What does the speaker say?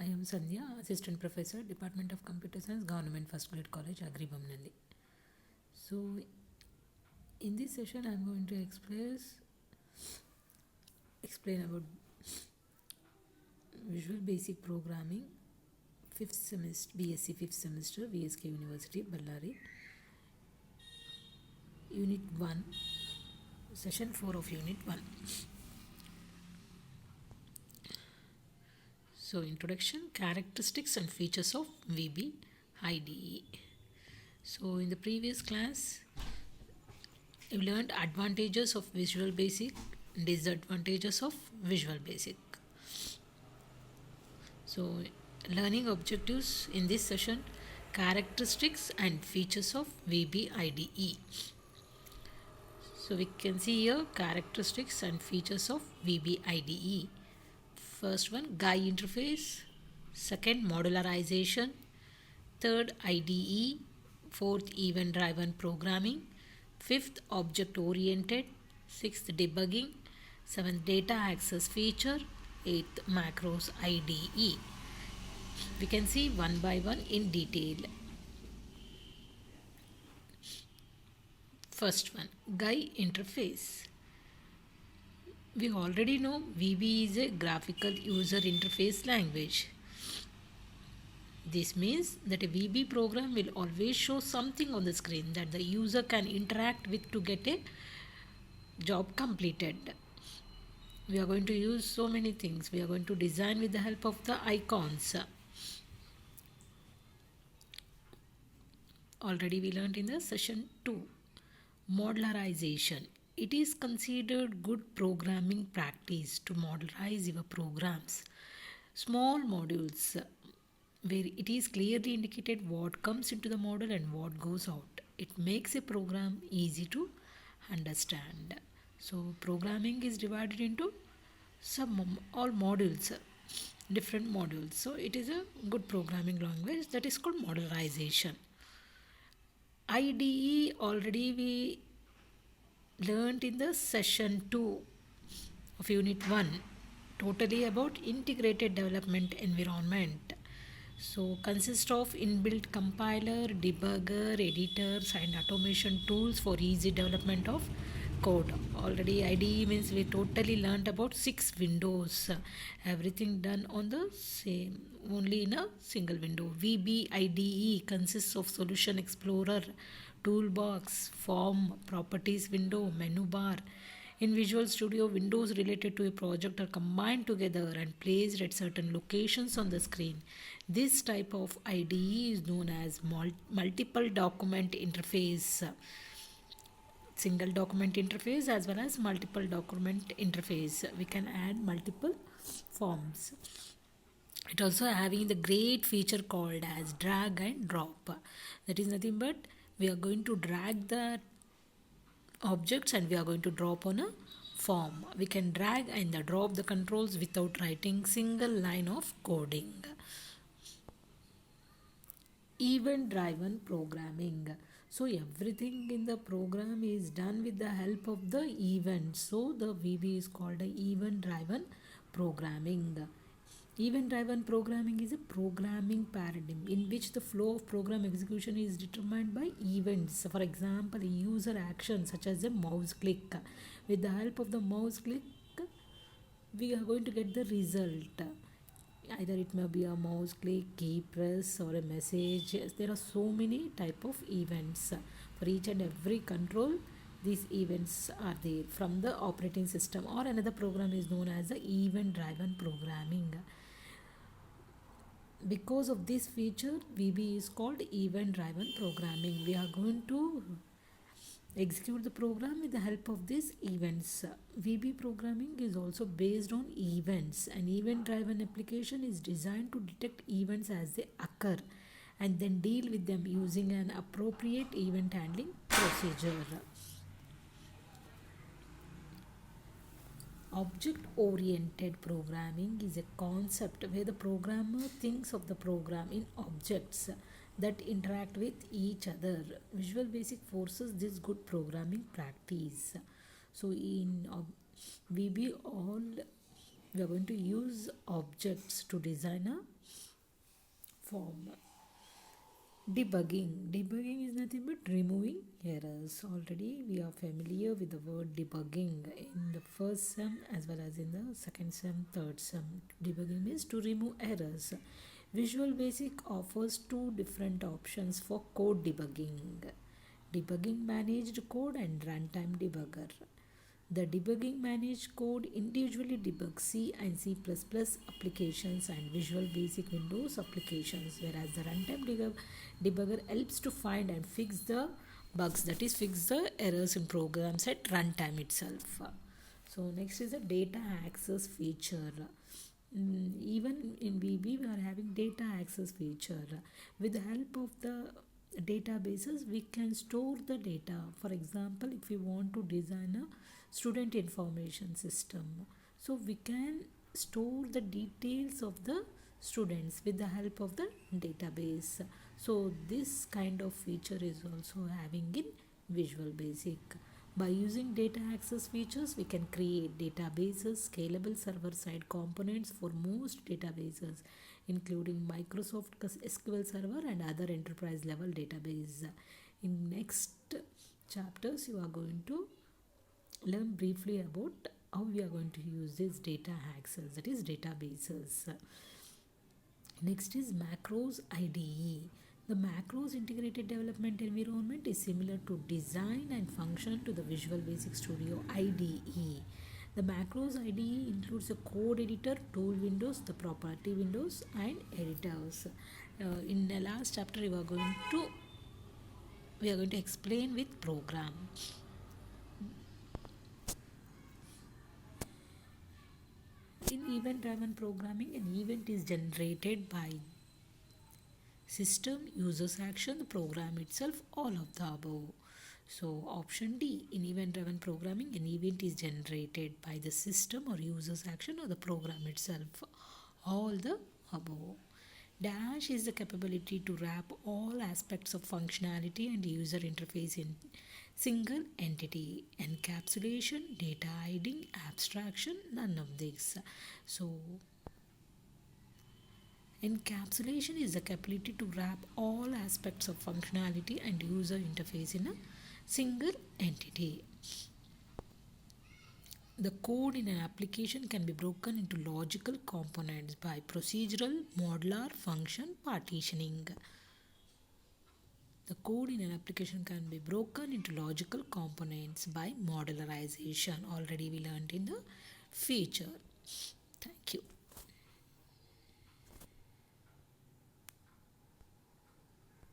I am Sandhya, Assistant Professor, Department of Computer Science, Government First Grade College, Agribam. So, in this session, I am going to explain about Visual Basic Programming, 5th semester, BSc 5th semester, VSK University, Ballari, Unit 1, Session 4 of Unit 1. So, introduction, characteristics and features of VB IDE. So, in the previous class, you learned advantages of Visual Basic, disadvantages of Visual Basic. So, learning objectives in this session, characteristics and features of VB IDE. So, we can see here characteristics and features of VB IDE. First one, GUI interface. Second, modularization. Third, IDE. Fourth, event driven programming. Fifth, object oriented. Sixth, debugging. Seventh, data access feature. Eighth, macros IDE. We can see one by one in detail. First one, GUI interface. We already know VB is a graphical user interface language. This means that a VB program will always show something on the screen that the user can interact with to get a job completed. We are going to use so many things. We are going to design with the help of the icons. Already we learned in the session 2. Modularization. It is considered good programming practice to modularize your programs. Small modules where it is clearly indicated what comes into the module and what goes out. It makes a program easy to understand. So programming is divided into all modules, different modules. So it is a good programming language that is called modularization. IDE already we learned in the session 2 of unit 1, totally about integrated development environment. So consists of inbuilt compiler, debugger, editors and automation tools for easy development of code. Already IDE means we totally learned about 6 windows, everything done on the same, only in a single window. VB IDE consists of solution explorer, toolbox, form, properties window, menu bar. In Visual Studio, windows related to a project are combined together and placed at certain locations on the screen. This type of IDE is known as multiple document interface. Single document interface as well as multiple document interface. We can add multiple forms. It also having the great feature called as drag and drop. That is nothing but we are going to drag the objects and we are going to drop on a form. We can drag and drop the controls without writing single line of coding. Event driven programming. So everything in the program is done with the help of the event. So the VB is called a event driven programming. Event driven programming is a programming paradigm in which the flow of program execution is determined by events. For example, a user action such as a mouse click. With the help of the mouse click, we are going to get the result. Either it may be a mouse click, key press or a message. There are so many type of events. For each and every control, these events are there from the operating system, or another program is known as the event driven programming. Because of this feature, VB is called event driven programming. We are going to execute the program with the help of these events. VB programming is also based on events. An event driven application is designed to detect events as they occur and then deal with them using an appropriate event handling procedure. Object-oriented programming is a concept where the programmer thinks of the program in objects that interact with each other. Visual Basic forces this good programming practice. So in VB, we are going to use objects to design a form. Debugging is nothing but removing errors. Already we are familiar with the word debugging in the first sum as well as in the second sum, third sum. Debugging means to remove errors. Visual Basic offers two different options for code debugging: debugging managed code and runtime debugger. The debugging managed code individually debugs C and C++ applications and Visual Basic Windows applications, whereas the runtime debugger helps to find and fix the bugs, that is, fix the errors in programs at runtime itself. So next is the data access feature. Even in VB, we are having data access feature. With the help of the databases, we can store the data. For example, if we want to design a student information system, so we can store the details of the students with the help of the database. So this kind of feature is also having in Visual Basic. By using data access features, we can create databases, scalable server-side components for most databases, including Microsoft SQL Server and other enterprise-level database. In next chapters, you are going to learn briefly about how we are going to use this data access, that is databases. Next is Macros IDE. The Macros Integrated Development Environment is similar to design and function to the Visual Basic Studio IDE. The Macros IDE includes a code editor, tool windows, the property windows, and editors. In the last chapter, we are going to explain with program. In event-driven programming, an event is generated by system, users action, the program itself, all of the above. So option D, in event-driven programming, an event is generated by the system or users action or the program itself, all the above. Dash is the capability to wrap all aspects of functionality and user interface in single entity. Encapsulation, data hiding, abstraction, none of this. So encapsulation is the capability to wrap all aspects of functionality and user interface in a single entity. The code in an application can be broken into logical components by procedural, modular, function partitioning. The code in an application can be broken into logical components by modularization. Already we learned in the feature. Thank you.